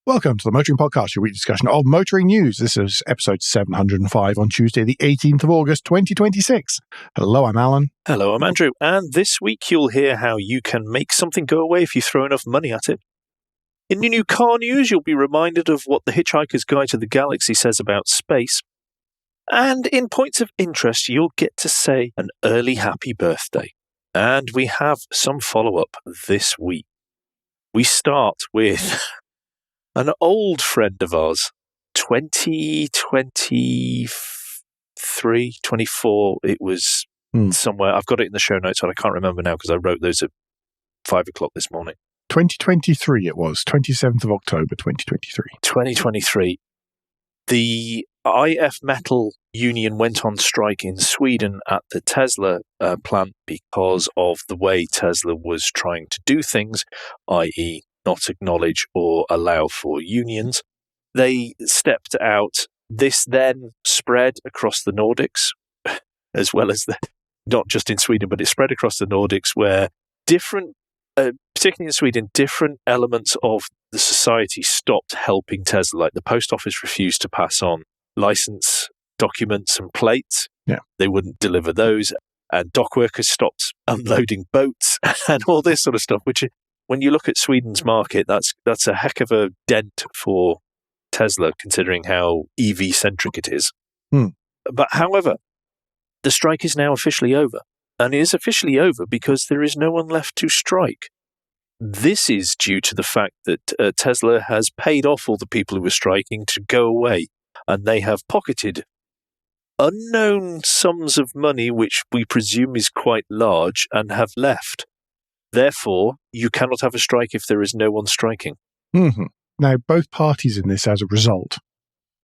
Welcome to the Motoring Podcast, your weekly discussion of motoring news. This is episode 705 on Tuesday, the 18th of August, 2026. Hello, I'm Alan. Hello, I'm Andrew. And this week you'll hear how you can make something go away if you throw enough money at it. In your new car news, you'll be reminded of what the Hitchhiker's Guide to the Galaxy says about space. And in points of interest, you'll get to say an early happy birthday. And we have some follow-up this week. We start with an old friend of ours, 2023, 24, it was somewhere. I've got it in the show notes, and I can't remember now because I wrote those at 5 o'clock this morning. 2023 it was, 27th of October, 2023. 2023. The IF Metal Union went on strike in Sweden at the Tesla plant because of the way Tesla was trying to do things, i.e., not acknowledge or allow for unions. They stepped out. This then spread across the Nordics, as well as not just in Sweden, but it spread across the Nordics where different, particularly in Sweden, different elements of the society stopped helping Tesla. Like the post office refused to pass on license documents and plates. Yeah. They wouldn't deliver those. And dock workers stopped unloading boats and all this sort of stuff, which when you look at Sweden's market, that's a heck of a dent for Tesla, considering how EV-centric it is. But however, the strike is now officially over. And it is officially over because there is no one left to strike. This is due to the fact that Tesla has paid off all the people who were striking to go away. And they have pocketed unknown sums of money, which we presume is quite large, and have left. Therefore, you cannot have a strike if there is no one striking. Mm-hmm. Now, both parties in this, as a result,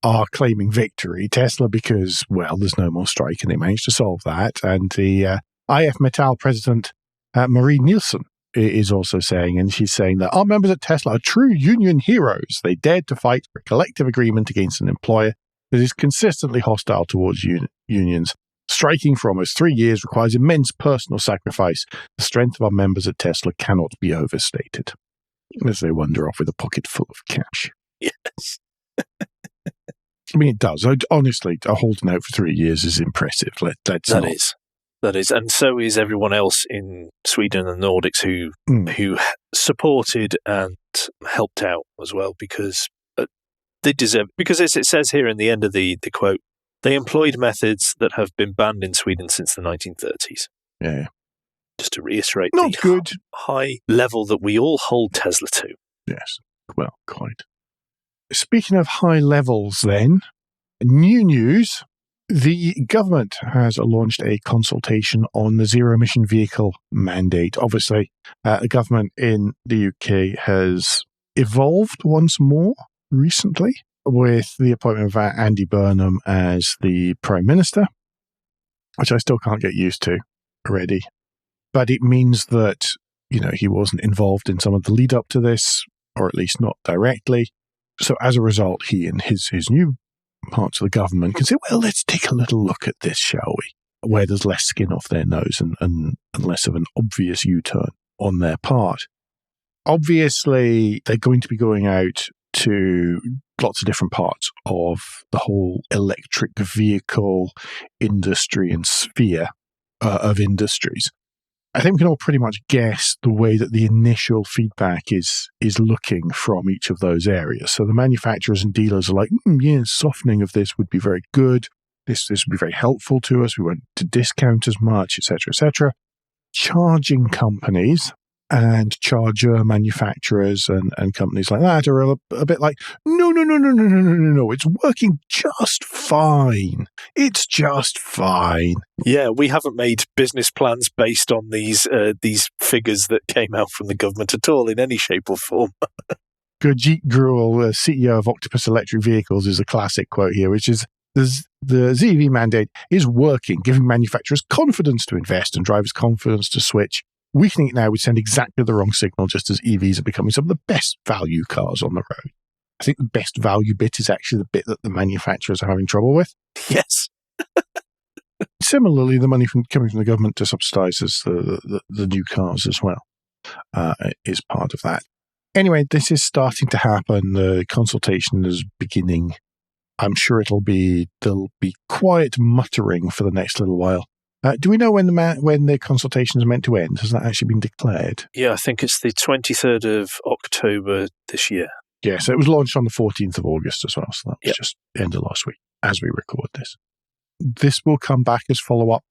are claiming victory. Tesla because, well, there's no more strike, and they managed to solve that. And the IF Metal president, Marie Nielsen, is also saying, and she's saying that our members at Tesla are true union heroes. They dared to fight for a collective agreement against an employer that is consistently hostile towards unions. Striking for almost 3 years requires immense personal sacrifice. The strength of our members at Tesla cannot be overstated. As they wander off with a pocket full of cash. Yes. I mean, it does. Honestly, holding out for 3 years is impressive. That is. And so is everyone else in Sweden and the Nordics who supported and helped out as well, because they deserve. Because as it says here in the end of the quote, they employed methods that have been banned in Sweden since the 1930s. Yeah. Just to reiterate Not good. High level that we all hold Tesla to. Yes. Well, quite. Speaking of high levels then, new news. The government has launched a consultation on the zero-emission vehicle mandate. Obviously, the government in the UK has evolved once more recently with the appointment of Andy Burnham as the Prime Minister, which I still can't get used to already. But it means that, he wasn't involved in some of the lead up to this, or at least not directly. So as a result, he and his new parts of the government can say, well, let's take a little look at this, shall we? Where there's less skin off their nose and less of an obvious U-turn on their part. Obviously, they're going to be going out to lots of different parts of the whole electric vehicle industry and sphere of industries. I think we can all pretty much guess the way that the initial feedback is looking from each of those areas. So the manufacturers and dealers are like, softening of this would be very good. This would be very helpful to us. We won't to discount as much, etc., etc. Charging companies and charger manufacturers and companies like that are a bit like, no, it's working just fine. It's just fine. Yeah, we haven't made business plans based on these figures that came out from the government at all in any shape or form. Gurjeet Gruel, CEO of Octopus Electric Vehicles, is a classic quote here, which is, the ZEV mandate is working, giving manufacturers confidence to invest and drivers confidence to switch. Weakening it now would send exactly the wrong signal, just as EVs are becoming some of the best value cars on the road. I think the best value bit is actually the bit that the manufacturers are having trouble with. Yes. Similarly, the money coming from the government to subsidise the new cars as well is part of that. Anyway, this is starting to happen. The consultation is beginning. I'm sure there'll be quiet muttering for the next little while. Do we know when the consultation is meant to end? Has that actually been declared? Yeah, I think it's the 23rd of October this year. Yeah, so it was launched on the 14th of August as well, so that was just the end of last week as we record this. This will come back as follow-up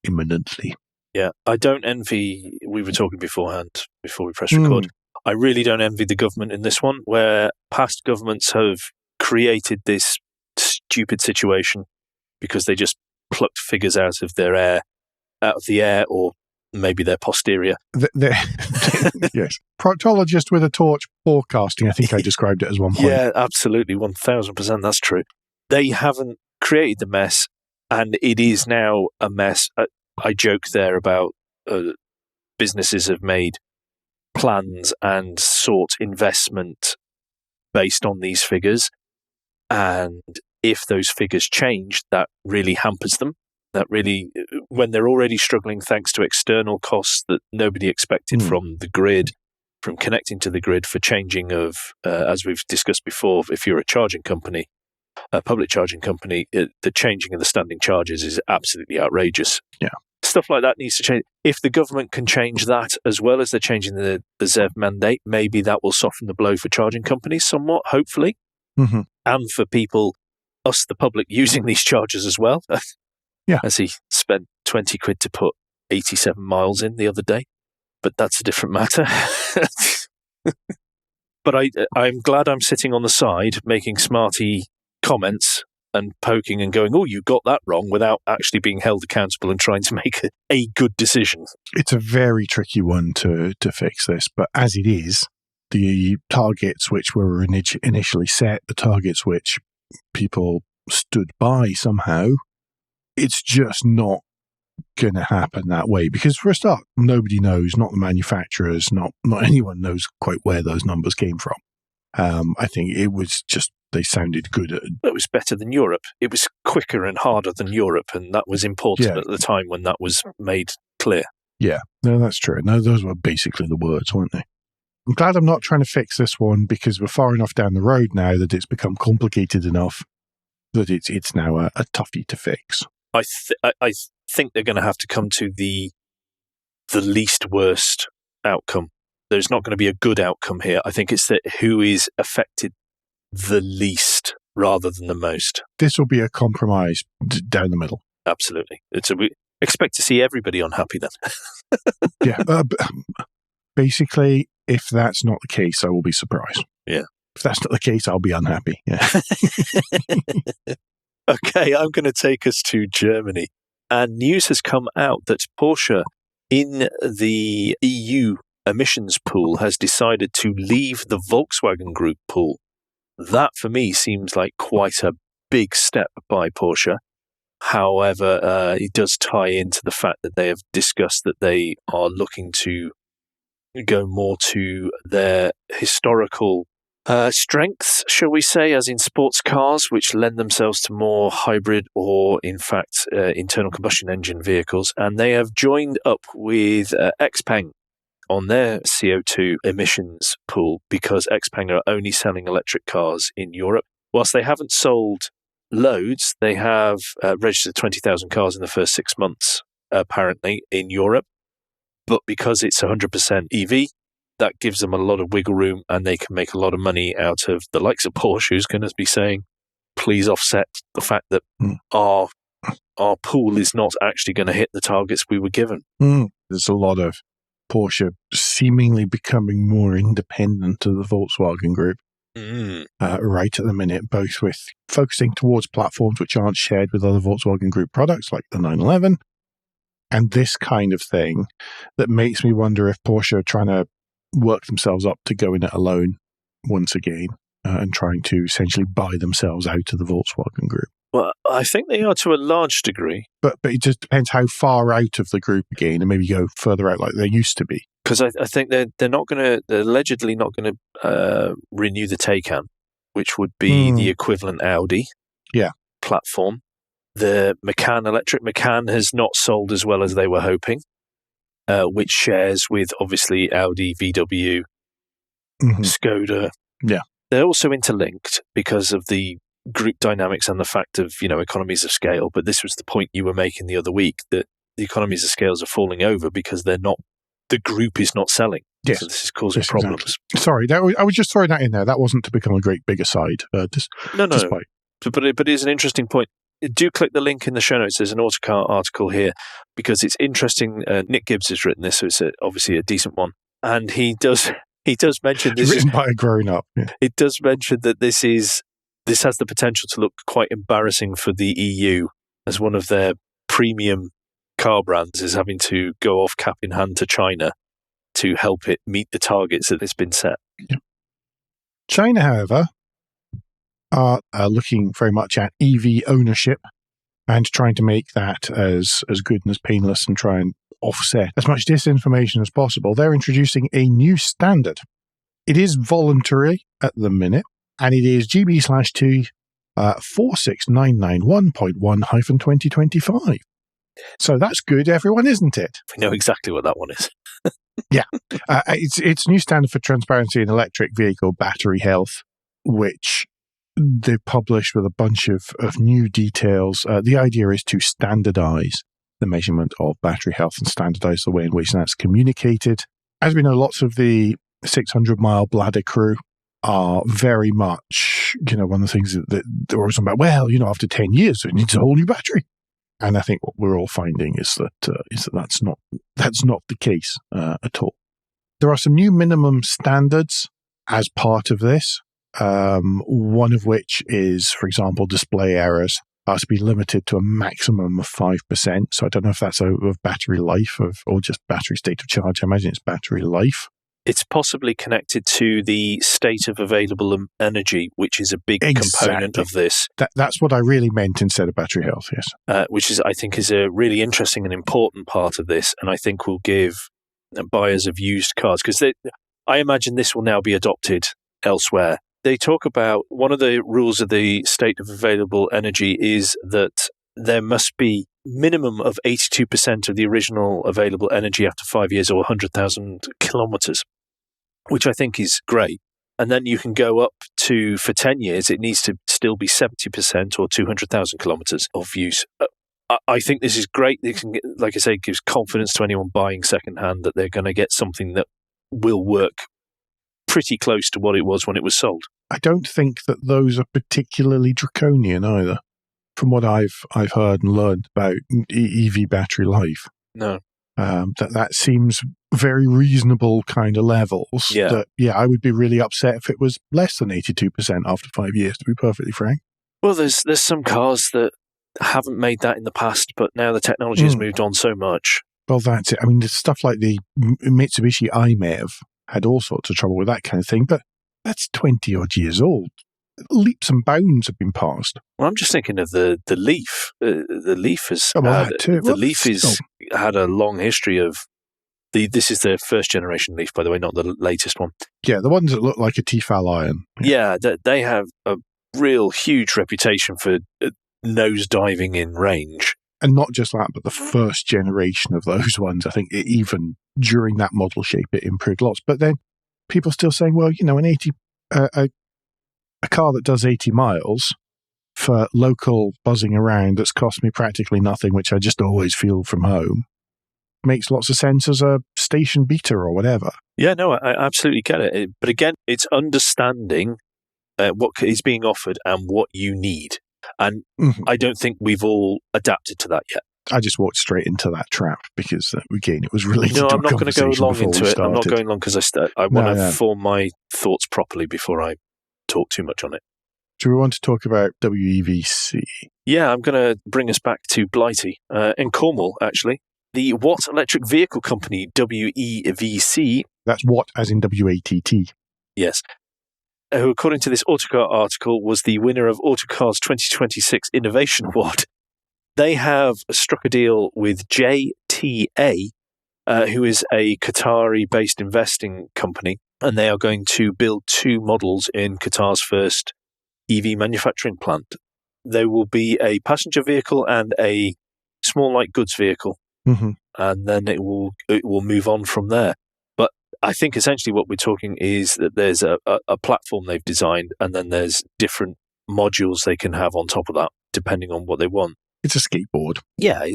imminently. Yeah, I don't envy, we were talking beforehand, before we press record, I really don't envy the government in this one, where past governments have created this stupid situation because they just plucked figures out of the air, or maybe their posterior. Yes. Proctologist with a torch forecasting, I think I described it as one point. Yeah, absolutely, 1000%, that's true. They haven't created the mess, and it is now a mess. I joke there about businesses have made plans and sought investment based on these figures, and if those figures change, that really hampers them. That really, when they're already struggling thanks to external costs that nobody expected from the grid, from connecting to the grid, for changing of, as we've discussed before, if you're a charging company, a public charging company, the changing of the standing charges is absolutely outrageous. Yeah. Stuff like that needs to change. If the government can change that, as well as they're changing the ZEV mandate, maybe that will soften the blow for charging companies somewhat, hopefully. Mm-hmm. And for people, us, the public, using these chargers as well. Yeah. As he spent 20 quid to put 87 miles in the other day. But that's a different matter. But I'm glad I'm sitting on the side making smarty comments and poking and going, oh, you got that wrong, without actually being held accountable and trying to make a good decision. It's a very tricky one to fix this, but as it is, the targets which were initially set, the targets which people stood by somehow, it's just not going to happen that way. Because for a start, nobody knows, not the manufacturers, not anyone knows quite where those numbers came from. I think it was just, they sounded good. It was better than Europe. It was quicker and harder than Europe, and that was important at the time when that was made clear. Yeah, no, that's true. No, those were basically the words, weren't they? I'm glad I'm not trying to fix this one, because we're far enough down the road now that it's become complicated enough that it's now a toughie to fix. I think they're going to have to come to the least worst outcome. There's not going to be a good outcome here. I think it's that who is affected the least rather than the most. This will be a compromise down the middle. Absolutely. We expect to see everybody unhappy then. Yeah. Basically, if that's not the case, I will be surprised. Yeah. If that's not the case, I'll be unhappy. Yeah. Okay, I'm going to take us to Germany. And news has come out that Porsche in the EU emissions pool has decided to leave the Volkswagen Group pool. That, for me, seems like quite a big step by Porsche. However, it does tie into the fact that they have discussed that they are looking to go more to their historical strengths, shall we say, as in sports cars, which lend themselves to more hybrid or, in fact, internal combustion engine vehicles. And they have joined up with XPeng on their CO2 emissions pool, because XPeng are only selling electric cars in Europe. Whilst they haven't sold loads, they have registered 20,000 cars in the first 6 months, apparently, in Europe. But because it's 100% EV, that gives them a lot of wiggle room, and they can make a lot of money out of the likes of Porsche, who's going to be saying, please offset the fact that our pool is not actually going to hit the targets we were given. There's a lot of Porsche seemingly becoming more independent of the Volkswagen Group right at the minute, both with focusing towards platforms which aren't shared with other Volkswagen Group products like the 911, and this kind of thing that makes me wonder if Porsche are trying to work themselves up to go in it alone once again and trying to essentially buy themselves out of the Volkswagen Group. Well, I think they are to a large degree. But it just depends how far out of the group again, and maybe go further out like they used to be. Because I think they're allegedly not going to renew the Taycan, which would be the equivalent Audi platform. The electric Macan has not sold as well as they were hoping, which shares with obviously Audi, VW, Skoda. Yeah. They're also interlinked because of the group dynamics and the fact of, economies of scale. But this was the point you were making the other week, that the economies of scales are falling over because the group is not selling. Yes. So this is causing problems. Exactly. Sorry, I was just throwing that in there. That wasn't to become a great big aside. No. Despite. But it is an interesting point. Do click the link in the show notes. There's an Autocar article here because it's interesting. Nick Gibbs has written this, so it's obviously a decent one. And he does mention this. It's written by a grown-up. Yeah. It does mention that this has the potential to look quite embarrassing for the EU, as one of their premium car brands is having to go off cap in hand to China to help it meet the targets that it's been set. Yeah. China, however, are looking very much at EV ownership and trying to make that as good and as painless and try and offset as much disinformation as possible. They're introducing a new standard. It is voluntary at the minute, and it is GB/T 46991.1-2025. So that's good, everyone, isn't it? We know exactly what that one is. Yeah. It's a new standard for transparency in electric vehicle battery health, which they've published with a bunch of new details. The idea is to standardize the measurement of battery health and standardize the way in which that's communicated. As we know, lots of the 600-mile bladder crew are very much, one of the things that they're always about, after 10 years, it needs a whole new battery. And I think what we're all finding is that that's not the case at all. There are some new minimum standards as part of this, one of which is, for example, display errors are to be limited to a maximum of 5%. So I don't know if that's of battery life or just battery state of charge. I imagine it's battery life. It's possibly connected to the state of available energy, which is a big component of this. That's what I really meant instead of battery health, yes. Which I think is a really interesting and important part of this, and I think will give buyers of used cars, because I imagine this will now be adopted elsewhere. They talk about one of the rules of the state of available energy is that there must be minimum of 82% of the original available energy after 5 years or 100,000 kilometers, which I think is great. And then you can go up to, for 10 years, it needs to still be 70% or 200,000 kilometers of use. I think this is great. It can, like I say, it gives confidence to anyone buying secondhand that they're going to get something that will work pretty close to what it was when it was sold. I don't think that those are particularly draconian either, from what I've heard and learned about EV battery life. No. That seems very reasonable kind of levels. Yeah. I would be really upset if it was less than 82% after 5 years, to be perfectly frank. Well, there's some cars that haven't made that in the past, but now the technology has moved on so much. Well, that's it. I mean, stuff like the Mitsubishi iMEV had all sorts of trouble with that kind of thing, but that's 20-odd years old. Leaps and bounds have been passed. Well, I'm just thinking of the Leaf. The Leaf has had a long history of this is the first generation Leaf, by the way, not the latest one. Yeah, the ones that look like a Tefal iron. Yeah, they have a real huge reputation for nose diving in range. And not just that, but the first generation of those ones, I think even during that model shape, it improved lots. But then people still saying, well, a car that does 80 miles for local buzzing around that's cost me practically nothing, which I just always feel from home, makes lots of sense as a station beater or whatever. Yeah, no, I absolutely get it. But again, it's understanding what is being offered and what you need. And I don't think we've all adapted to that yet. I just walked straight into that trap because, again, it was related to a I'm not going to go long into it. I'm not going long because I want to form my thoughts properly before I talk too much on it. Do we want to talk about WEVC? Yeah, I'm going to bring us back to Blighty in Cornwall, actually. The Watt Electric Vehicle Company, WEVC. That's Watt as in WATT. Yes. Who, according to this Autocar article, was the winner of Autocar's 2026 Innovation Award. They have struck a deal with JTA, who is a Qatari-based investing company, and they are going to build 2 models in Qatar's first EV manufacturing plant. There will be a passenger vehicle and a small light goods vehicle, and then it will move on from there. But I think essentially what we're talking is that there's a platform they've designed, and then there's different modules they can have on top of that, depending on what they want. It's a skateboard. Yeah,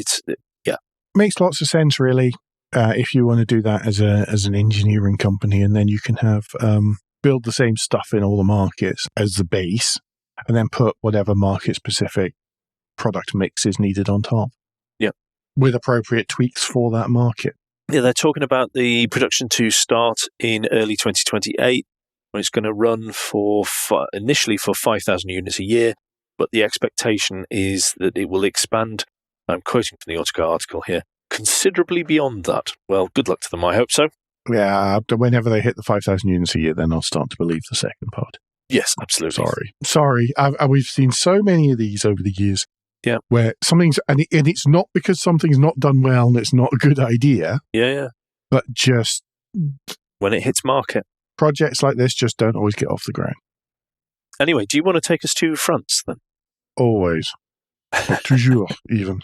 Makes lots of sense, really. If you want to do that as an engineering company, and then you can have build the same stuff in all the markets as the base, and then put whatever market-specific product mix is needed on top. Yeah, with appropriate tweaks for that market. Yeah, they're talking about the production to start in early 2028, when it's going to run initially for 5,000 units a year, but the expectation is that it will expand. I'm quoting from the Autocar article here, considerably beyond that. Well, good luck to them. I hope so. Yeah, whenever they hit the 5,000 units a year, then I'll start to believe the second part. Yes, absolutely. Sorry. We've seen so many of these over the years. Yeah, where something's and it's not because something's not done well and it's not a good idea. Yeah. But just when it hits market, projects like this just don't always get off the ground. Anyway, do you want to take us to France then? Always, toujours even.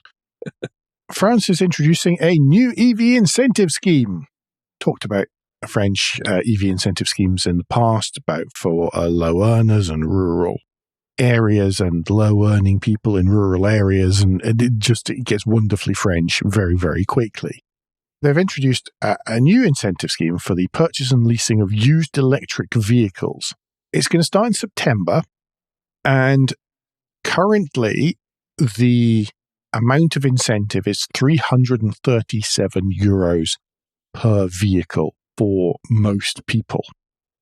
France is introducing a new EV incentive scheme. Talked about French EV incentive schemes in the past, about for low earners and rural areas and low earning people in rural areas, and it gets wonderfully French very, very quickly. They've introduced a new incentive scheme for the purchase and leasing of used electric vehicles. It's going to start in September, and currently the amount of incentive is €337 per vehicle for most people.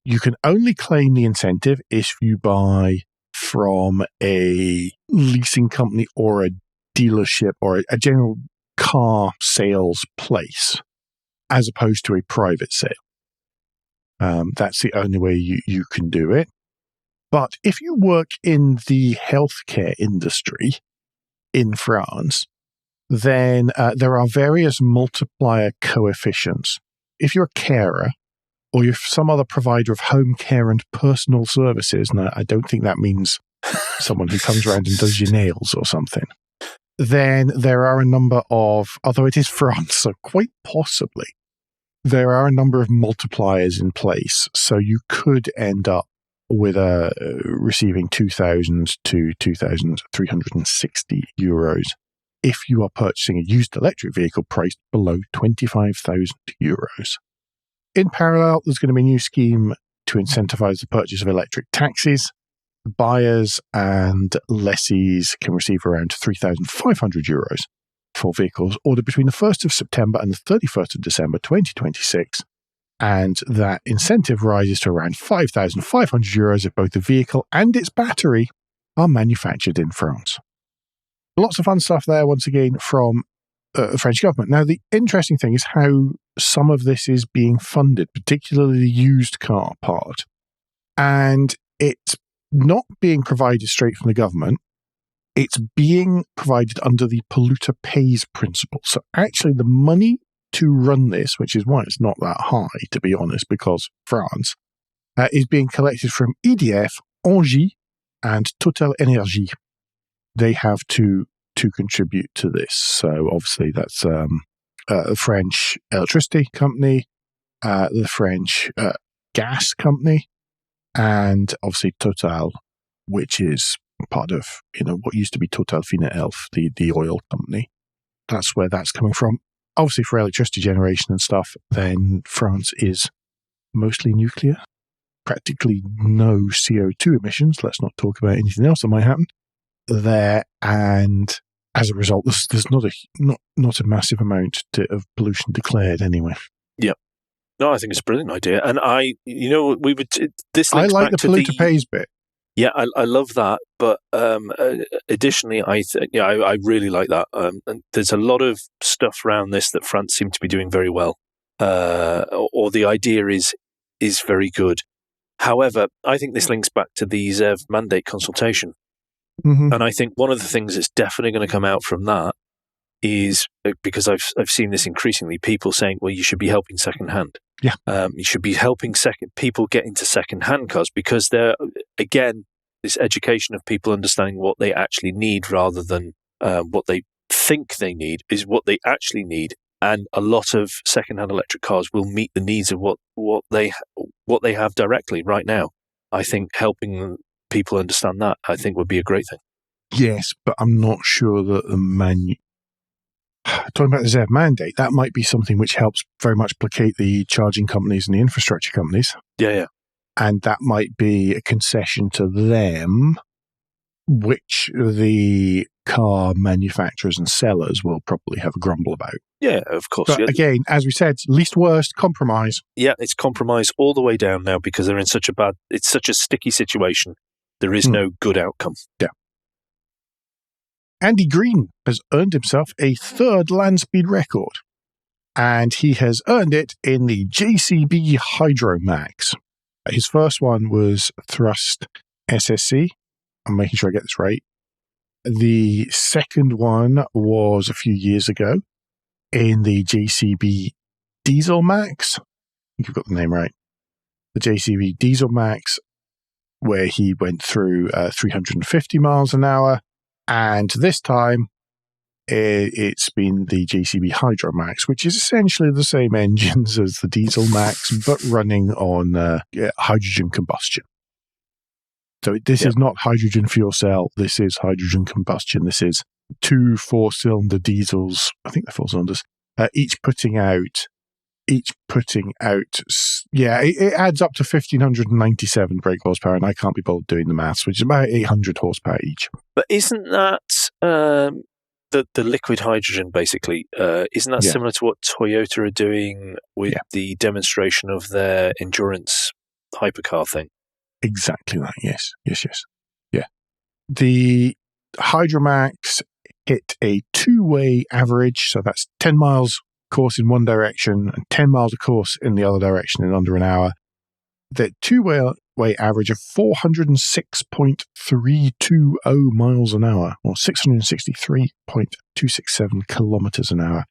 You can only claim the incentive if you buy from a leasing company or a dealership or a general car sales place, as opposed to a private sale. That's the only way you can do it. But if you work in the healthcare industry in France, then there are various multiplier coefficients. If you're a carer, or you're some other provider of home care and personal services, and I don't think that means someone who comes around and does your nails or something, then there are a number of, although it is France, so quite possibly, there are a number of multipliers in place. So you could end up with receiving 2,000 to 2,360 euros if you are purchasing a used electric vehicle priced below 25,000 euros. In parallel, there's going to be a new scheme to incentivize the purchase of electric taxis. Buyers and lessees can receive around 3,500 euros for vehicles ordered between the 1st of September and the 31st of December 2026. And that incentive rises to around 5,500 euros if both the vehicle and its battery are manufactured in France. Lots of fun stuff there, once again, from the French government. Now, the interesting thing is how some of this is being funded, particularly the used car part. And it's not being provided straight from the government. It's being provided under the polluter pays principle. So actually the money to run this, which is why it's not that high, to be honest, because France, is being collected from EDF, Engie, and Total Energy. They have to contribute to this. So obviously that's the French electricity company, the French gas company, and obviously Total, which is part of what used to be Total Fina Elf, the oil company. That's where that's coming from. Obviously for electricity generation and stuff, then France is mostly nuclear. Practically no CO2 emissions. Let's not talk about anything else that might happen there. And as a result, there's not a massive amount of pollution declared anyway. Yep. No, I think it's a brilliant idea. And I like the polluter pays bit. Yeah, I love that. But additionally, I really like that. And there's a lot of stuff around this that France seem to be doing very well, or the idea is very good. However, I think this links back to the ZEV mandate consultation. Mm-hmm. And I think one of the things that's definitely going to come out from that is, because I've seen this increasingly, people saying, well, you should be helping secondhand. Yeah. You should be helping people get into secondhand cars, because they're, again, this education of people understanding what they actually need rather than what they think they need is what they actually need And a lot of second-hand electric cars will meet the needs of what they have directly right now. I think helping people understand that, I think, would be a great thing. Yes, but I'm not sure that talking about the ZEV mandate, that might be something which helps very much placate the charging companies and the infrastructure companies. Yeah. And that might be a concession to them, which the car manufacturers and sellers will probably have a grumble about. Yeah, of course. But again, as we said, least worst, compromise. Yeah, it's compromise all the way down now because they're in it's such a sticky situation. There is no good outcome. Yeah. Andy Green has earned himself a third land speed record, and he has earned it in the JCB Hydromax. His first one was Thrust SSC. I'm making sure I get this right. The second one was a few years ago in the JCB Diesel Max. I think you've got the name right. The JCB Diesel Max, where he went through 350 miles an hour. And this time, it's been the JCB Hydromax, which is essentially the same engines as the Diesel Max, but running on hydrogen combustion. So this is not hydrogen fuel cell. This is hydrogen combustion. This is 2 4-cylinder diesels. I think they're 4 cylinders. Each putting out. Yeah, it adds up to 1,597 brake horsepower, and I can't be bothered doing the maths, which is about 800 horsepower each. But isn't that the liquid hydrogen, basically? Isn't that similar to what Toyota are doing with the demonstration of their endurance hypercar thing? Exactly that, yes. Yeah. The Hydromax hit a 2-way average, so that's 10 miles course in one direction and 10 miles a course in the other direction in under an hour. The 2-way average of 406.320 miles an hour, or 663.267 kilometers an hour,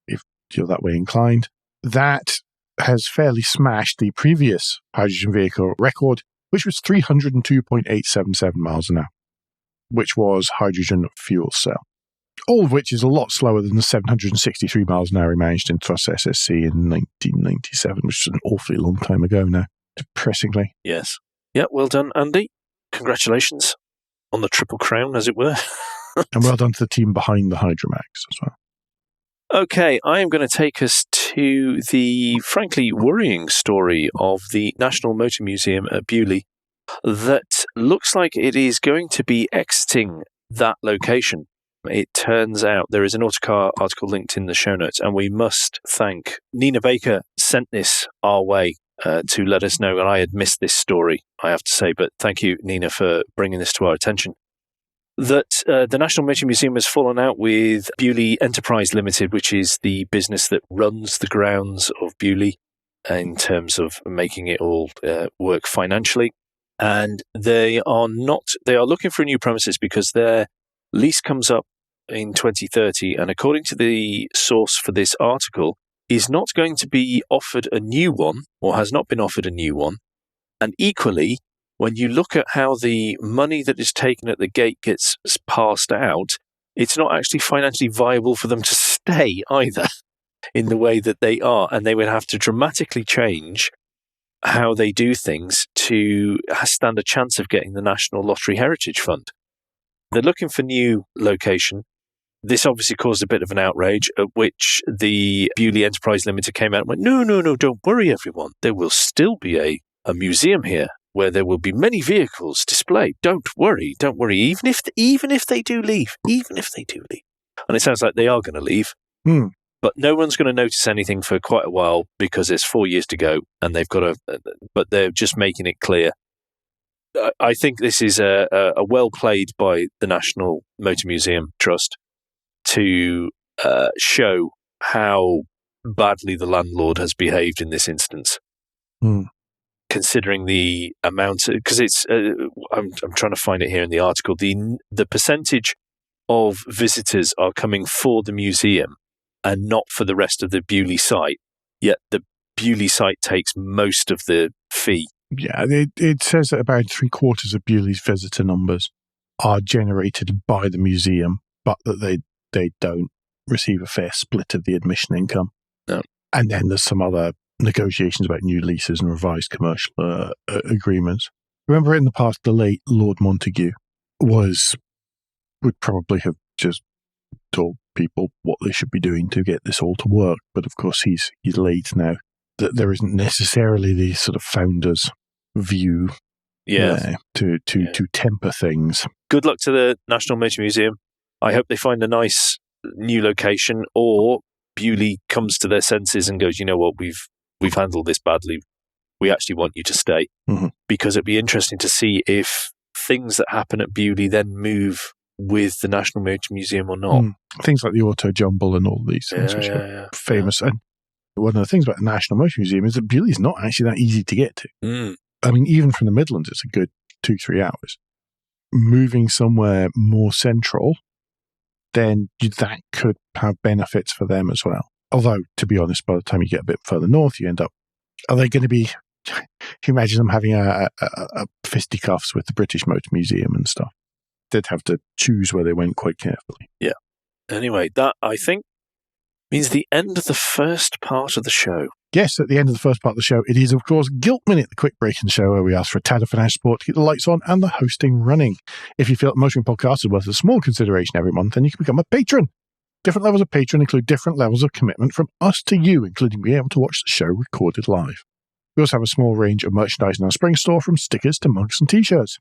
if you're that way inclined. That has fairly smashed the previous hydrogen vehicle record, which was 302.877 miles an hour, which was hydrogen fuel cell. All of which is a lot slower than the 763 miles an hour he managed in Thrust SSC in 1997, which is an awfully long time ago now, depressingly. Yes. Yeah, well done, Andy. Congratulations on the Triple Crown, as it were. And well done to the team behind the Hydromax as well. Okay, I am going to take us to the frankly worrying story of the National Motor Museum at Beaulieu that looks like it is going to be exiting that location. It turns out there is an Autocar article linked in the show notes, and we must thank Nina Baker sent this our way to let us know, and I had missed this story, I have to say, but thank you, Nina, for bringing this to our attention. That the National Motor Museum has fallen out with Beaulieu Enterprise Limited, which is the business that runs the grounds of Beaulieu in terms of making it all work financially. And they are looking for new premises because their lease comes up in 2030, and according to the source for this article, is not going to be offered a new one, or has not been offered a new one. And equally, when you look at how the money that is taken at the gate gets passed out, it's not actually financially viable for them to stay either in the way that they are, and they would have to dramatically change how they do things to stand a chance of getting the National Lottery Heritage Fund. They're looking for new location. This obviously caused a bit of an outrage, at which the Beaulieu Enterprise Limited came out and went, no, don't worry, everyone. There will still be a museum here where there will be many vehicles displayed. Don't worry, even if they do leave. And it sounds like they are going to leave. But no one's going to notice anything for quite a while because there's 4 years to go, and but they're just making it clear. I think this is a well played by the National Motor Museum Trust to show how badly the landlord has behaved in this instance. Considering the amount, because it's, I'm trying to find it here in the article, the percentage of visitors are coming for the museum and not for the rest of the Beaulieu site, yet the Beaulieu site takes most of the fee. Yeah, it says that about 3/4 of Beaulieu's visitor numbers are generated by the museum, but that they don't receive a fair split of the admission income. No. And then there's some other negotiations about new leases and revised commercial agreements. Remember in the past, the late Lord Montague would probably have just told people what they should be doing to get this all to work. But of course, he's late now. That there isn't necessarily the sort of founder's view to temper things. Good luck to the National Motor Museum. I hope they find a nice new location, or Bewley comes to their senses and goes, you know what, we've handled this badly. We actually want you to stay. Mm-hmm. Because it'd be interesting to see if things that happen at Bewley then move with the National Motor Museum or not. Things like the Auto Jumble and all these things, which are famous. And one of the things about the National Motor Museum is that Bewley is not actually that easy to get to. I mean, even from the Midlands, it's a good 2-3 hours. Moving somewhere more central, then that could have benefits for them as well. Although, to be honest, by the time you get a bit further north, you end up, are they going to be, can you imagine them having a fisticuffs with the British Motor Museum and stuff? They'd have to choose where they went quite carefully. Yeah. Anyway, that, I think, means the end of the first part of the show. Yes, at the end of the first part of the show, it is, of course, Guilt Minute, the quick break in the show where we ask for a tad of financial support to keep the lights on and the hosting running. If you feel that Motoring Podcast is worth a small consideration every month, then you can become a patron. Different levels of patron include different levels of commitment from us to you, including being able to watch the show recorded live. We also have a small range of merchandise in our spring store, from stickers to mugs and t-shirts.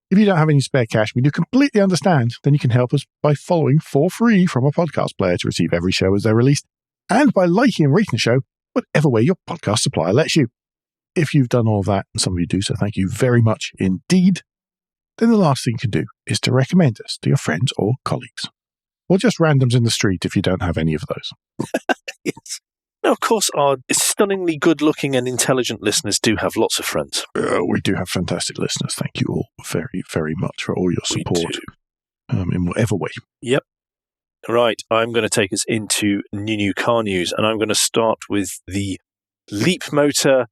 If you don't have any spare cash, we do completely understand, then you can help us by following for free from a podcast player to receive every show as they're released, and by liking and rating the show whatever way your podcast supplier lets you. If you've done all of that, and some of you do, so thank you very much indeed, then the last thing you can do is to recommend us to your friends or colleagues. Or just randoms in the street if you don't have any of those. Yes. Now, of course, our stunningly good-looking and intelligent listeners do have lots of friends. We do have fantastic listeners. Thank you all very, very much for all your support in whatever way. Yep. Right, I'm going to take us into new car news, and I'm going to start with the Leapmotor,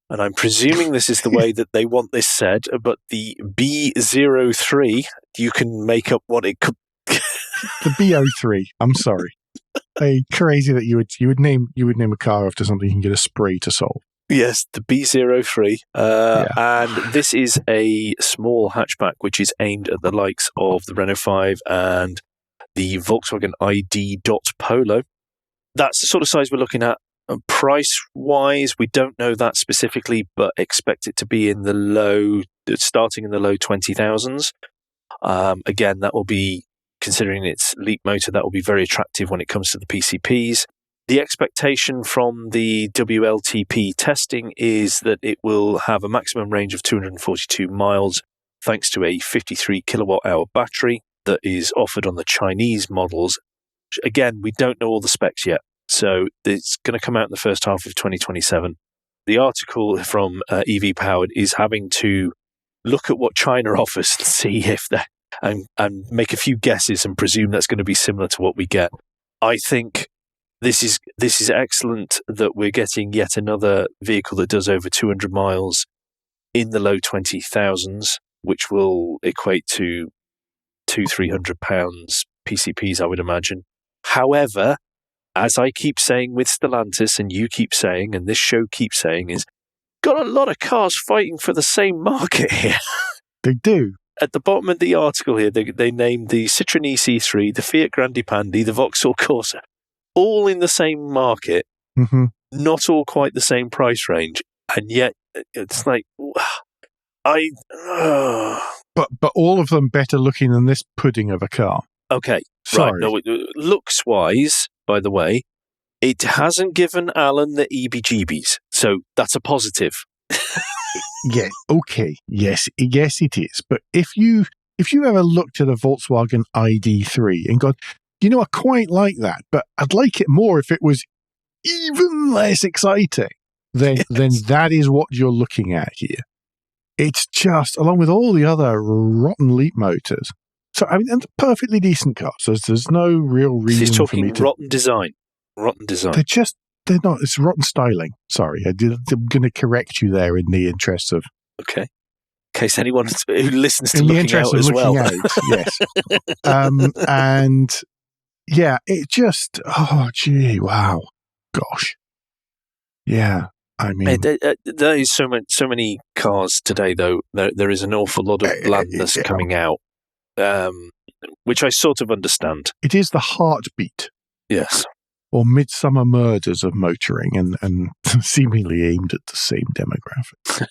and I'm presuming this is the way that they want this said, but the B03, you can make up what it could. The B03. I'm sorry. Crazy that you would name a car after something you can get a spray to solve. Yes, the B03. And this is a small hatchback which is aimed at the likes of the Renault 5 and the Volkswagen ID. Polo. That's the sort of size we're looking at. Price-wise, we don't know that specifically, but expect it to be starting in the low 20,000s. Again, that will be, considering its Leapmotor, that will be very attractive when it comes to the PCPs. The expectation from the WLTP testing is that it will have a maximum range of 242 miles, thanks to a 53 kilowatt-hour battery that is offered on the Chinese models. Again, we don't know all the specs yet, so it's going to come out in the first half of 2027. The article from EV Powered is having to look at what China offers and see if they and make a few guesses and presume that's going to be similar to what we get. I think this is excellent that we're getting yet another vehicle that does over 200 miles in the low 20,000s, which will equate to £200-300 PCPs, I would imagine. However, as I keep saying with Stellantis, and you keep saying, and this show keeps saying, is got a lot of cars fighting for the same market here. They do. At the bottom of the article here, they named the Citroën EC3, the Fiat Grande Pandi, the Vauxhall Corsa, all in the same market, not all quite the same price range, and yet it's like, But all of them better looking than this pudding of a car. Okay, sorry. Right. No, looks-wise, by the way, it hasn't given Alan the EBGBs, so that's a positive. Yeah, okay. Yes, it is. But if you ever looked at a Volkswagen ID3 and gone, I quite like that, but I'd like it more if it was even less exciting, then that is what you're looking at here. It's just, along with all the other rotten Leapmotors. So, I mean, and perfectly decent cars. There's no real reason He's talking for me to... rotten design. They're not. It's rotten styling. Sorry. I'm going to correct you there in the interests of... Okay. In case anyone who listens to looking out as well. Yes. And Yeah, it just, oh, gee, wow. Gosh. Yeah, I mean... There is so many cars today, though. There is an awful lot of blandness coming out, which I sort of understand. It is the heartbeat. Yes. Or Midsummer Murders of motoring, and seemingly aimed at the same demographic.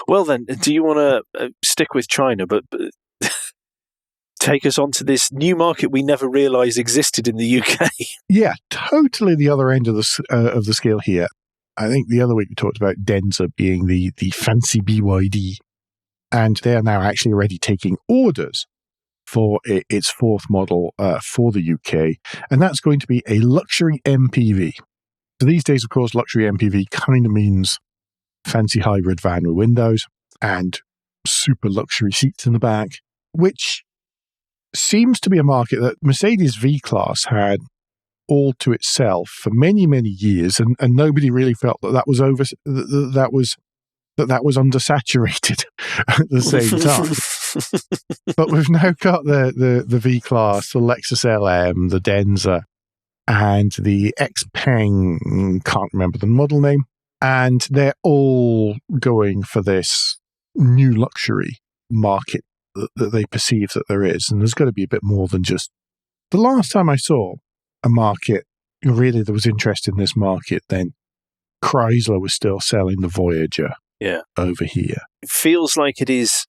Well, then, do you want to stick with China, but take us on to this new market we never realised existed in the UK? Yeah, totally the other end of the scale here. I think the other week we talked about Denza being the fancy BYD, and they are now actually already taking orders for its fourth model for the UK, and that's going to be a luxury MPV. So these days, of course, luxury MPV kind of means fancy hybrid van with windows and super luxury seats in the back, which seems to be a market that Mercedes V-Class had all to itself for many, many years, and nobody really felt that was undersaturated at the same time. But we've now got the V-Class, the Lexus LM, the Denza, and the Xpeng, can't remember the model name, and they're all going for this new luxury market that they perceive that there is. And there's got to be a bit more than just... The last time I saw a market, really there was interest in this market, then Chrysler was still selling the Voyager over here. It feels like it is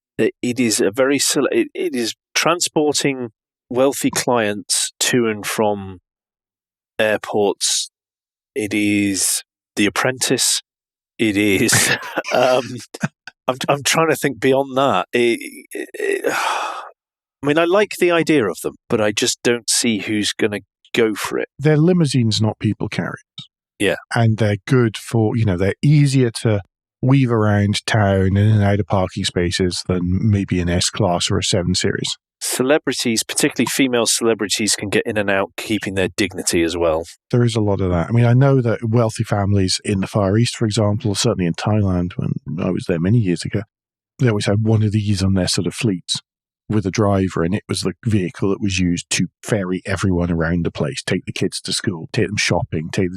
transporting wealthy clients to and from airports. It is The Apprentice. It is... I'm trying to think beyond that. I mean, I like the idea of them, but I just don't see who's going to go for it. They're limousines, not people carriers. Yeah. And they're good for, they're easier to weave around town in and out of parking spaces than maybe an S-Class or a 7 Series. Celebrities, particularly female celebrities, can get in and out keeping their dignity as well. There is a lot of that. I mean, I know that wealthy families in the Far East, for example, certainly in Thailand, when I was there many years ago, they always had one of these on their sort of fleets with a driver, and it was the vehicle that was used to ferry everyone around the place, take the kids to school, take them shopping, do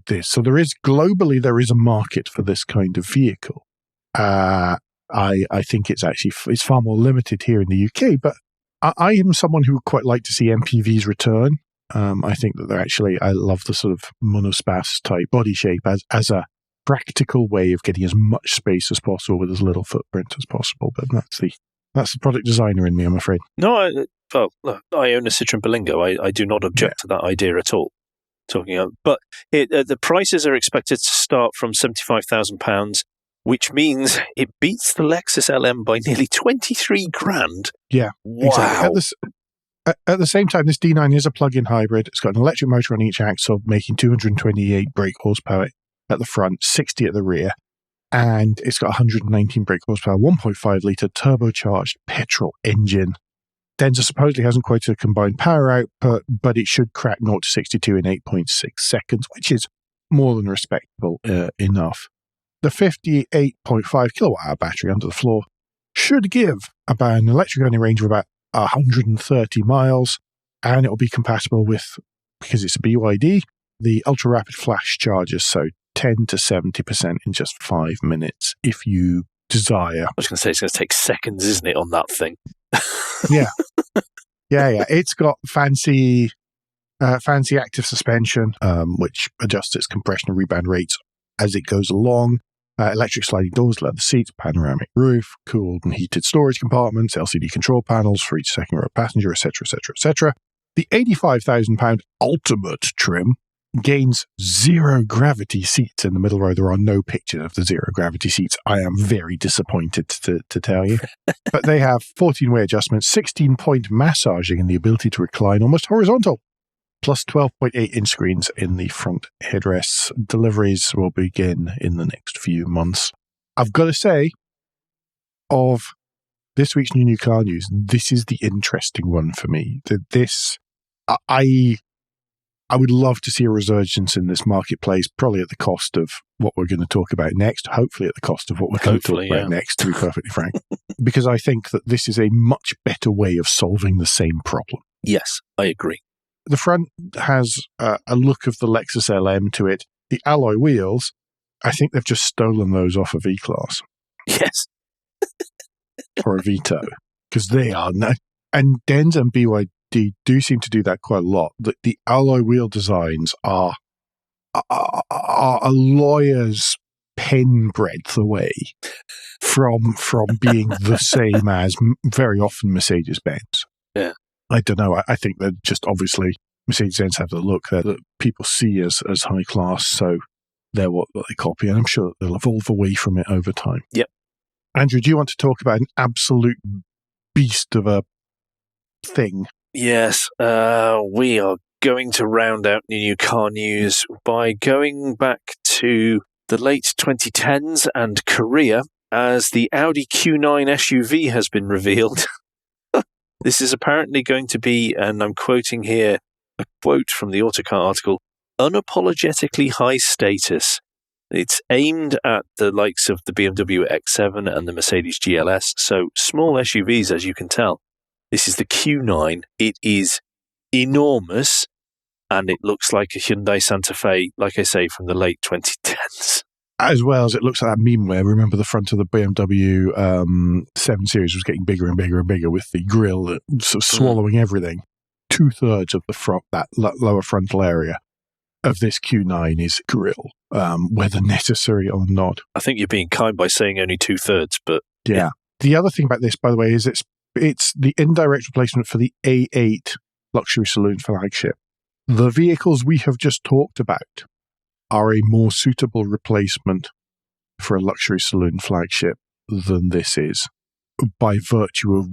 this. So globally, there is a market for this kind of vehicle. I think it's far more limited here in the UK, but I am someone who would quite like to see MPVs return. I think that I love the sort of monospace type body shape as a practical way of getting as much space as possible with as little footprint as possible. But that's the product designer in me, I'm afraid. No, I own a Citroen Berlingo. I do not object to that idea at all. But the prices are expected to start from £75,000, which means it beats the Lexus LM by nearly 23 grand. Yeah, wow. Exactly. At the same time, this D9 is a plug-in hybrid. It's got an electric motor on each axle, making 228 brake horsepower at the front, 60 at the rear. And it's got 119 brake horsepower, 1.5 litre turbocharged petrol engine. Denza supposedly hasn't quoted a combined power output, but it should crack 0 to 62 in 8.6 seconds, which is more than respectable enough. The 58.5 kilowatt-hour battery under the floor should give about an electric-only range of about 130 miles, and it will be compatible with, because it's a BYD, the ultra-rapid flash chargers, so 10 to 70% in just 5 minutes if you desire. I was going to say, it's going to take seconds, isn't it, on that thing? Yeah. It's got fancy active suspension, which adjusts its compression and rebound rates as it goes along. Electric sliding doors, leather seats, panoramic roof, cooled and heated storage compartments, LCD control panels for each second row passenger, etc., etc., etc. The £85,000 Ultimate trim gains zero gravity seats in the middle row. There are no pictures of the zero gravity seats. I am very disappointed to tell you. But they have 14-way adjustments, 16-point massaging, and the ability to recline almost horizontal, plus 12.8-inch screens in the front headrests. Deliveries will begin in the next few months. I've got to say, of this week's new car news, this is the interesting one for me. I would love to see a resurgence in this marketplace, probably at the cost of what we're going to talk about next, hopefully at the cost of what we're going to talk about next, to be perfectly frank, because I think that this is a much better way of solving the same problem. Yes, I agree. the front has a look of the Lexus LM to it. The alloy wheels, I think they've just stolen those off of E-Class. Yes. Or a Vito. Because they are not. And Denza and BYD do seem to do that quite a lot. The alloy wheel designs are a lawyer's pen breadth away from being the same as very often Mercedes-Benz. Yeah. I don't know. I think that just obviously Mercedes-Benz have the look that people see as high class, so they're what they copy, and I'm sure they'll evolve away from it over time. Yep. Andrew, do you want to talk about an absolute beast of a thing? Yes, we are going to round out new car news by going back to the late 2010s and Korea, as the Audi Q9 SUV has been revealed. This is apparently going to be, and I'm quoting here, a quote from the Autocar article, unapologetically high status. It's aimed at the likes of the BMW X7 and the Mercedes GLS, so small SUVs, as you can tell. This is the Q9. It is enormous, and it looks like a Hyundai Santa Fe, like I say, from the late 2010s. As well as it looks like that meme where, remember, the front of the BMW 7 Series was getting bigger and bigger and bigger with the grille sort of swallowing everything. 2/3 of the front, that lower frontal area of this Q9 is grille, whether necessary or not. I think you're being kind by saying only 2/3, but... Yeah. The other thing about this, by the way, is it's the indirect replacement for the A8 luxury saloon flagship. The vehicles we have just talked about are a more suitable replacement for a luxury saloon flagship than this is, by virtue of,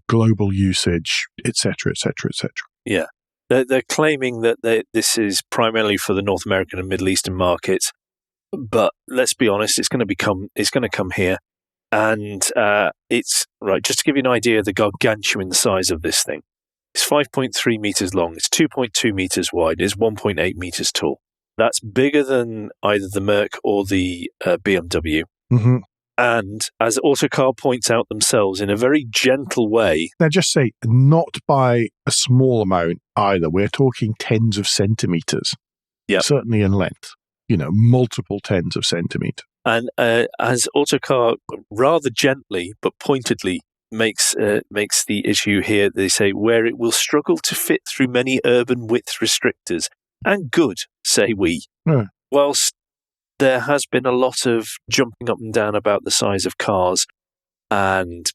global usage, etc., etc., etc. Yeah. They're claiming that this is primarily for the North American and Middle Eastern markets, but let's be honest, it's going to come here, and it's right. Just to give you an idea of the gargantuan size of this thing, it's 5.3 meters long, it's 2.2 meters wide, it's 1.8 meters tall. That's bigger than either the Merc or the BMW. Mm-hmm. And as Autocar points out themselves in a very gentle way... Now, just say, not by a small amount either. We're talking tens of centimetres. Yep. Certainly in length. Multiple tens of centimetres. And as Autocar rather gently but pointedly makes the issue here, they say, where it will struggle to fit through many urban width restrictors. And good, say we. Yeah. Whilst there has been a lot of jumping up and down about the size of cars, and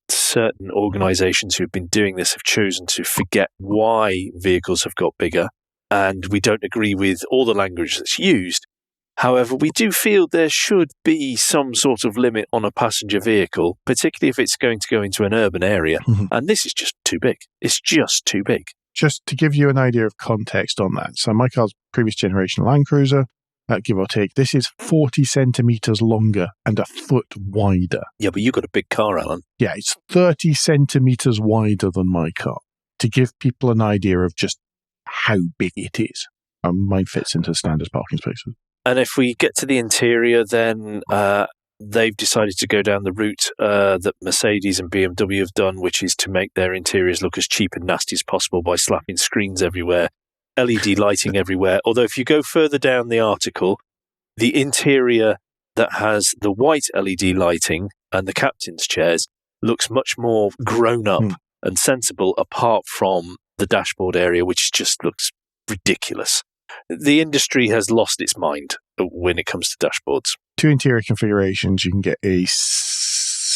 certain organisations who've been doing this have chosen to forget why vehicles have got bigger, and we don't agree with all the language that's used. However, we do feel there should be some sort of limit on a passenger vehicle, particularly if it's going to go into an urban area. Mm-hmm. And this is just too big. It's just too big. Just to give you an idea of context on that. So my car's previous generation Land Cruiser, give or take, this is 40 centimetres longer and a foot wider. Yeah, but you've got a big car, Alan. Yeah, it's 30 centimetres wider than my car, to give people an idea of just how big it is. Mine fits into standard parking spaces. And if we get to the interior, then they've decided to go down the route that Mercedes and BMW have done, which is to make their interiors look as cheap and nasty as possible by slapping screens everywhere, LED lighting everywhere. Although if you go further down the article, the interior that has the white LED lighting and the captain's chairs looks much more grown up and sensible, apart from the dashboard area, which just looks ridiculous. The industry has lost its mind when it comes to dashboards. 2 interior configurations. You can get a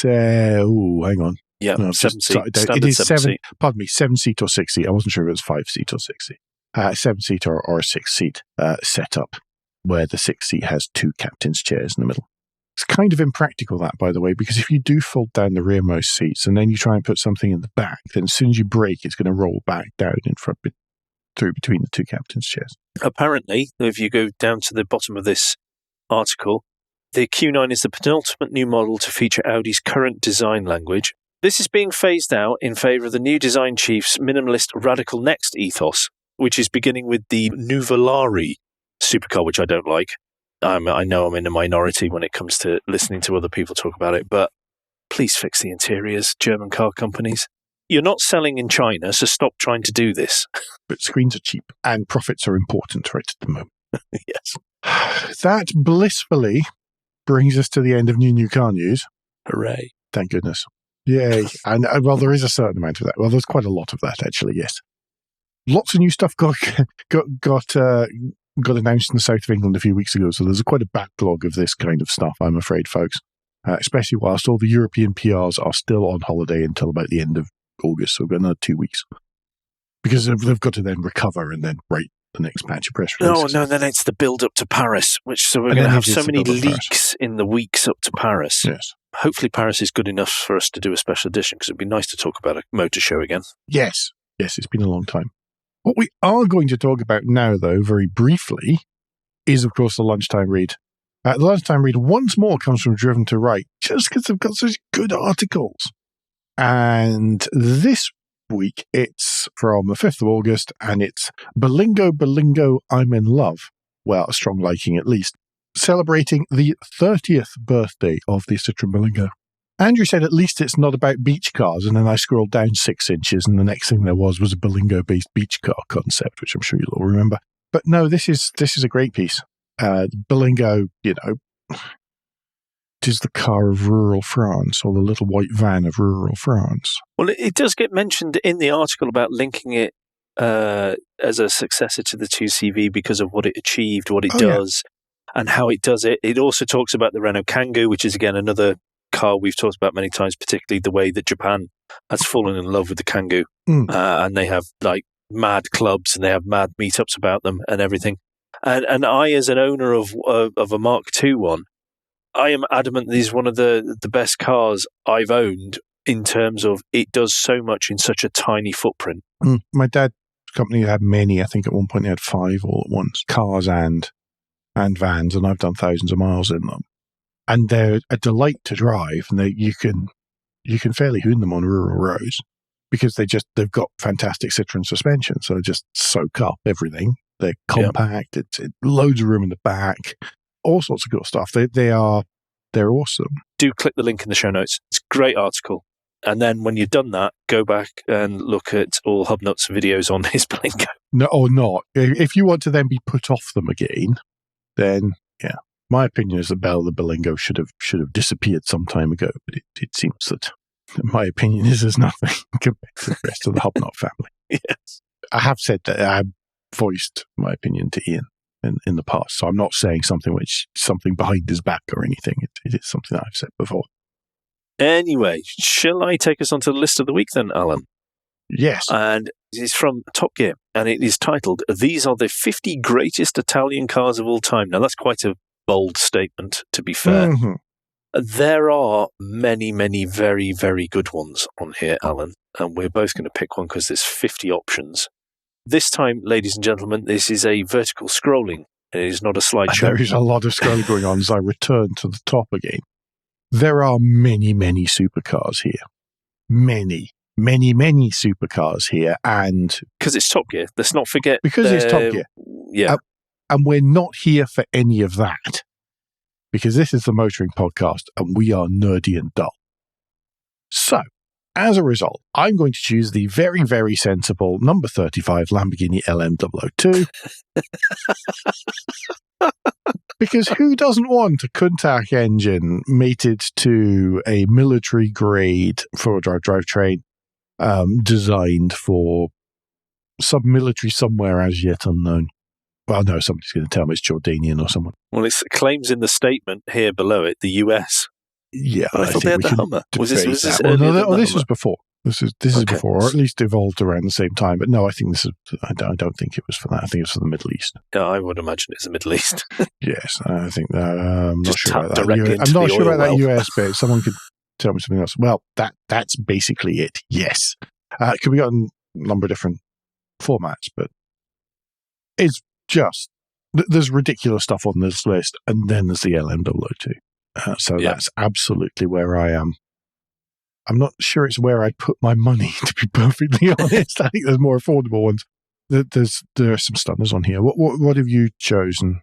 hang on. Yeah, no, 7-seat. It is 7-seat. Pardon me, 7-seat or 6-seat. I wasn't sure if it was 5-seat or 6-seat. 7-seat or a 6-seat setup, where the 6-seat has 2 captain's chairs in the middle. It's kind of impractical, that, by the way, because if you do fold down the rearmost seats and then you try and put something in the back, then as soon as you brake, it's going to roll back down in front, through between the 2 captain's chairs. Apparently, if you go down to the bottom of this article, the Q9 is the penultimate new model to feature Audi's current design language. This is being phased out in favour of the new design chief's minimalist radical next ethos, which is beginning with the Nuvolari supercar, which I don't like. I know I'm in a minority when it comes to listening to other people talk about it, but please fix the interiors, German car companies. You're not selling in China, so stop trying to do this. But screens are cheap and profits are important right at the moment. Yes. That blissfully brings us to the end of new car news. Hooray. Thank goodness. Yay. And well, there is a certain amount of that. Well, there's quite a lot of that, actually, yes. Lots of new stuff got announced in the south of England a few weeks ago, so there's quite a backlog of this kind of stuff, I'm afraid, folks. Especially whilst all the European PRs are still on holiday until about the end of August, so we've got another 2 weeks. Because they've got to then recover and then write the next batch of press releases. No, then it's the build-up to Paris, so we're going to have so many leaks in the weeks up to Paris. Yes. Hopefully Paris is good enough for us to do a special edition, because it'd be nice to talk about a motor show again. Yes, it's been a long time. What we are going to talk about now, though, very briefly, is, of course, the lunchtime read. The lunchtime read once more comes from Driven to Write, just because they've got such good articles. And this week, it's from the 5th of August, and it's Berlingo, I'm in Love. Well, a strong liking at least. Celebrating the 30th birthday of the Citroën Berlingo. Andrew said at least it's not about beach cars, and then I scrolled down 6 inches, and the next thing there was a Berlingo-based beach car concept, which I'm sure you'll all remember. But no, this is a great piece. Berlingo, it is the car of rural France, or the little white van of rural France. Well, it does get mentioned in the article about linking it as a successor to the 2CV because of what it achieved, what it does, and how it does it. It also talks about the Renault Kangoo, which is, again, another car we've talked about many times, particularly the way that Japan has fallen in love with the Kangoo. And they have, like, mad clubs, and they have mad meetups about them and everything. And I, as an owner of a Mark II one, I am adamant that this is one of the best cars I've owned in terms of it does so much in such a tiny footprint. My dad's company had many. I think at one point they had 5 all at once, cars and vans, and I've done thousands of miles in them. And they're a delight to drive, and you can fairly hoon them on rural roads because they've got fantastic Citroën suspension, so they just soak up everything. They're compact. It loads of room in the back. All sorts of cool stuff. They're awesome. Do click the link in the show notes. It's a great article. And then when you've done that, go back and look at all Hubnut's videos on his Berlingo. No, or not. If you want to then be put off them again, then my opinion is the Berlingo should have disappeared some time ago. But it seems that my opinion is there's nothing compared to the rest of the Hubnut family. Yes, I have said that. I've voiced my opinion to Ian in the past, so I'm not saying something behind his back or anything. It is something that I've said before. Anyway, shall I take us onto the list of the week then, Alan? Yes. And it's from Top Gear, and it is titled, These are the 50 Greatest Italian Cars of All Time. Now, that's quite a bold statement, to be fair. Mm-hmm. There are many, many very, very good ones on here, Alan, and we're both going to pick one because there's 50 options. This time, ladies and gentlemen, this is a vertical scrolling. It is not a slideshow. There is a lot of scrolling going on as I return to the top again. There are many, many supercars here. Many, many, many supercars here. And because it's Top Gear, let's not forget. Because it's Top Gear. Yeah. And we're not here for any of that. Because this is the Motoring Podcast, and we are nerdy and dull. So, as a result, I'm going to choose the very, very sensible number 35 Lamborghini LM002. Because who doesn't want a Countach engine mated to a military-grade four-wheel drivetrain designed for some military somewhere as yet unknown? Well, no, somebody's going to tell me it's Jordanian or someone. Well, it claims in the statement here below it, the US. Yeah, I thought they had the Hummer. Was this this was before. This is before, or at least evolved around the same time. But no, I think this is. I don't think it was for that. I think it's for the Middle East. Yeah, I would imagine it's the Middle East. Yes, I think that. I'm not sure about that. I'm not sure about that US bit. Someone could tell me something else. Well, that's basically it. Yes, it could be on a number of different formats, but it's just there's ridiculous stuff on this list, and then there's the LM002. That's absolutely where I am. I'm not sure it's where I'd put my money, to be perfectly honest. I think there's more affordable ones. There are some stunners on here. What have you chosen?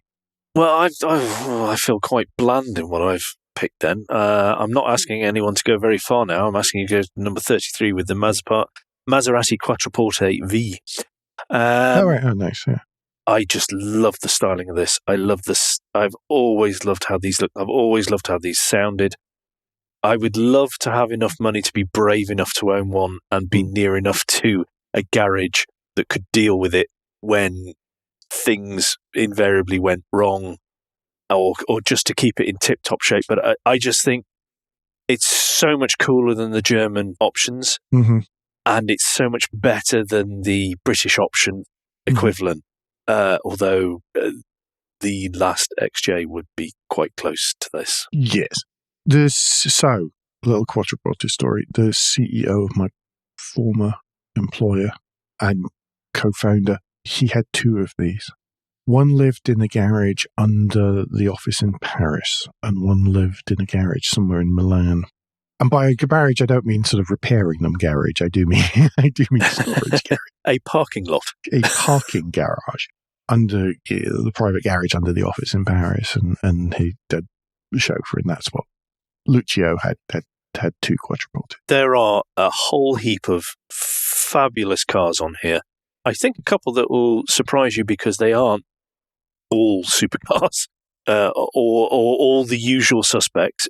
Well, I feel quite bland in what I've pick then. I'm not asking anyone to go very far now. I'm asking you to go to number 33 with the Maserati Quattroporte V. Oh, nice, yeah. I just love the styling of this. I love this. I've always loved how these look. I've always loved how these sounded. I would love to have enough money to be brave enough to own one and be near enough to a garage that could deal with it when things invariably went wrong, or just to keep it in tip-top shape. But I just think it's so much cooler than the German options, and it's so much better than the British option equivalent, although the last XJ would be quite close to this. Yes. So, little Quattroporte story. The CEO of my former employer and co-founder, he had two of these. One lived in a garage under the office in Paris, and one lived in a garage somewhere in Milan. And by a garage, I don't mean sort of repairing them garage. I do mean storage garage. A parking lot. A parking garage under the private garage under the office in Paris, and he did the chauffeur in that spot. Lucio had two Quattroporte. There are a whole heap of fabulous cars on here. I think a couple that will surprise you because they aren't all supercars or all the usual suspects.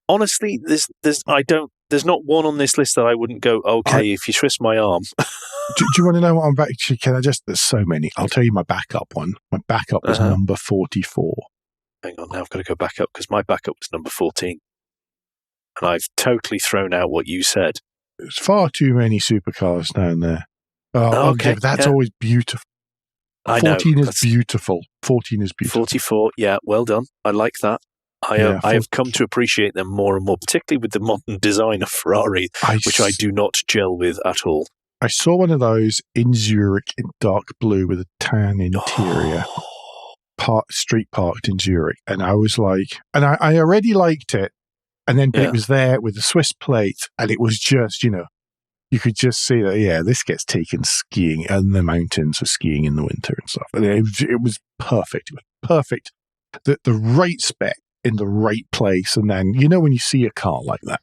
Honestly, there's not one on this list that I wouldn't go, okay, if you twist my arm. do you want to know what I'm back to? There's so many. I'll tell you my backup one. My backup was number 44. Hang on, now I've got to go back up because my backup was number 14. And I've totally thrown out what you said. There's far too many supercars down there. Okay, that's always beautiful. 14 is beautiful. 14 is beautiful. 44, yeah, well done. I like that. I have come to appreciate them more and more, particularly with the modern design of Ferrari, which I do not gel with at all. I saw one of those in Zurich in dark blue with a tan interior. Street parked in Zurich, and I was like, and I already liked it, and then it was there with the Swiss plate, and it was just, you could just see that, this gets taken skiing in the mountains or skiing in the winter and stuff. And it was perfect. It was perfect. The right spec in the right place, and then when you see a car like that,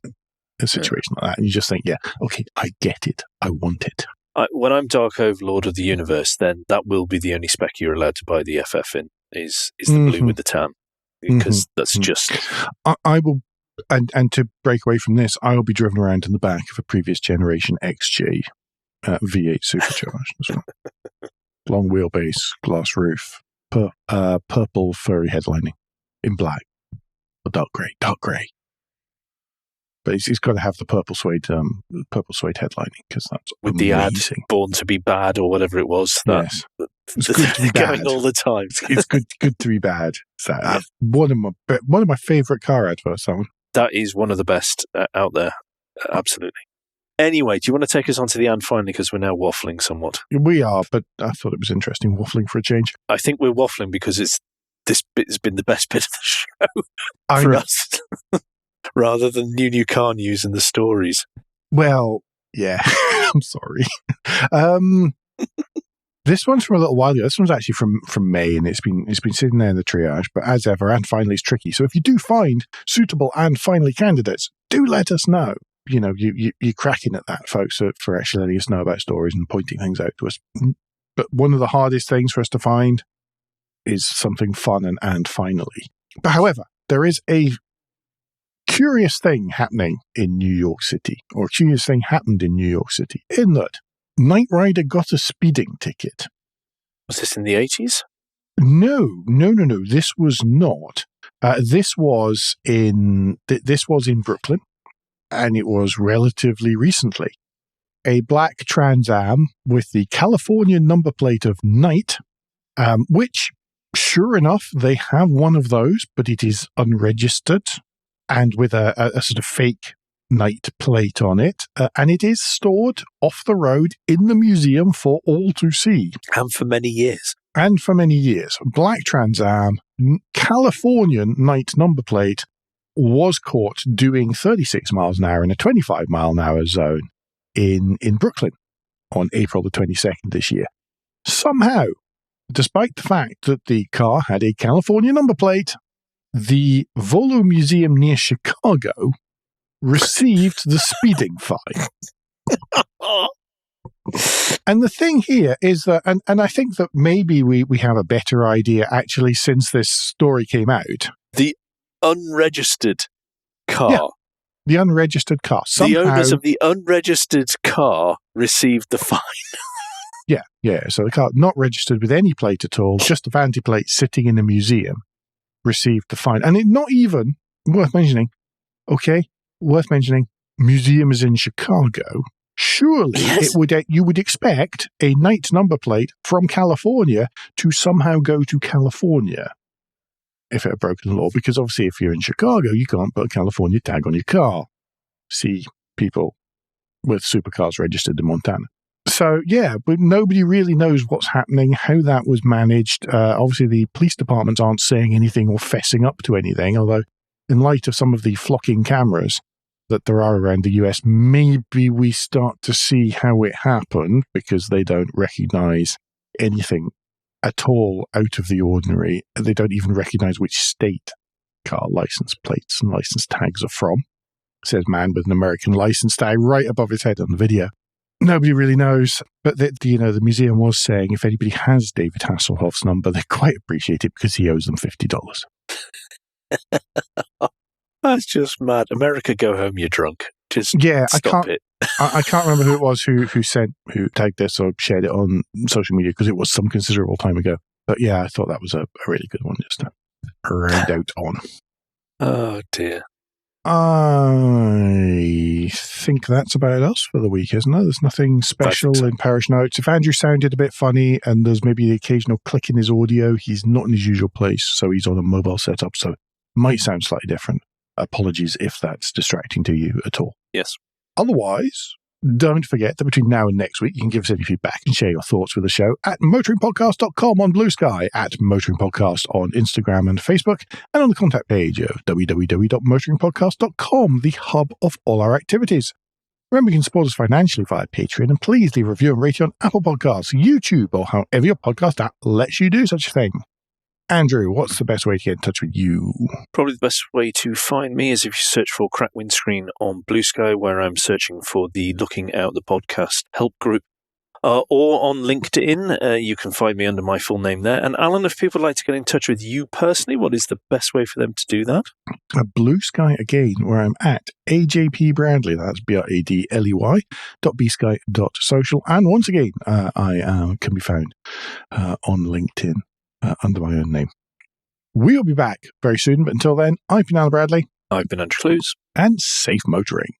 a situation like that, and you just think, okay, I get it, I want it. When I'm Dark Overlord of the Universe, then that will be the only spec you're allowed to buy the FF in. Is the blue with the tan, because that's just... I will, and to break away from this, I will be driven around in the back of a previous generation XJ V8 supercharged as well. Long wheelbase, glass roof, purple furry headlining in black, or dark grey. But it's got to have the purple suede headlining, because that's with amazing. The ad "Born to be Bad" or whatever it was. Yes, it's good to be bad. Going all the time. It's good to be bad. So, one of my favourite car adverts. That one. That is one of the best out there. Absolutely. Anyway, do you want to take us on to the and finally, because we're now waffling somewhat? We are, but I thought it was interesting waffling for a change. I think we're waffling because this bit has been the best bit of the show for us. Rather than new car news and the stories. Well, yeah, I'm sorry. This one's from a little while ago. This one's actually from May, and it's been sitting there in the triage. But as ever, and finally is tricky. So if you do find suitable and finally candidates, do let us know. You're cracking at that, folks, for actually letting us know about stories and pointing things out to us. But one of the hardest things for us to find is something fun and finally. But however, there is a curious thing happening in New York City, or a curious thing happened in New York City, in that Knight Rider got a speeding ticket. Was this in the 80s? No. This was not. This was in Brooklyn, and it was relatively recently. A black Trans Am with the Californian number plate of Knight, which, sure enough, they have one of those, but it is unregistered and with a sort of fake Knight plate on it. And it is stored off the road in the museum for all to see. And for many years. Black Trans Am, Californian Knight number plate, was caught doing 36 miles an hour in a 25 mile an hour zone in Brooklyn on April the 22nd this year. Somehow, despite the fact that the car had a California number plate, the Volo Museum near Chicago received the speeding fine. And the thing here is that, and I think that maybe we have a better idea actually since this story came out. The unregistered car. Yeah, the unregistered car. Somehow, the owners of the unregistered car received the fine. Yeah. So the car, not registered with any plate at all, just a vanity plate sitting in a museum, received the fine. And it not even, worth mentioning, museum is in Chicago. Surely Yes. You would expect a night number plate from California to somehow go to California if it had broken the law, because obviously if you're in Chicago, you can't put a California tag on your car. See people with supercars registered in Montana. So, yeah, but nobody really knows what's happening, how that was managed. Obviously, the police departments aren't saying anything or fessing up to anything, although in light of some of the flocking cameras that there are around the US, maybe we start to see how it happened, because they don't recognize anything at all out of the ordinary. They don't even recognize which state car license plates and license tags are from. It says man with an American license tag right above his head on the video. Nobody really knows, but the museum was saying if anybody has David Hasselhoff's number, they quite appreciate it because he owes them $50. That's just mad. America, go home, you're drunk. Just stop it. I can't remember who it was who tagged this or shared it on social media, because it was some considerable time ago. But yeah, I thought that was a really good one just to round out on. Oh dear. I think that's about us for the week, isn't it? There's nothing special in parish notes. If Andrew sounded a bit funny and there's maybe the occasional click in his audio, he's not in his usual place, so he's on a mobile setup, so it might sound slightly different. Apologies if that's distracting to you at all. Yes. Otherwise, don't forget that between now and next week, you can give us any feedback and share your thoughts with the show at motoringpodcast.com on Blue Sky, at motoringpodcast on Instagram and Facebook, and on the contact page of www.motoringpodcast.com, the hub of all our activities. Remember, you can support us financially via Patreon, and please leave a review and rating on Apple Podcasts, YouTube, or however your podcast app lets you do such a thing. Andrew, what's the best way to get in touch with you? Probably the best way to find me is if you search for Crack Windscreen on Blue Sky, where I'm searching for the Looking Out the Podcast help group. Or on LinkedIn, you can find me under my full name there. And Alan, if people would like to get in touch with you personally, what is the best way for them to do that? Blue Sky again, where I'm at AJP Bradley, that's BRADLEY.bsky.social. And once again, I can be found on LinkedIn under my own name. We'll be back very soon, but until then, I've been Alan Bradley. I've been Andrew Clues. And safe motoring.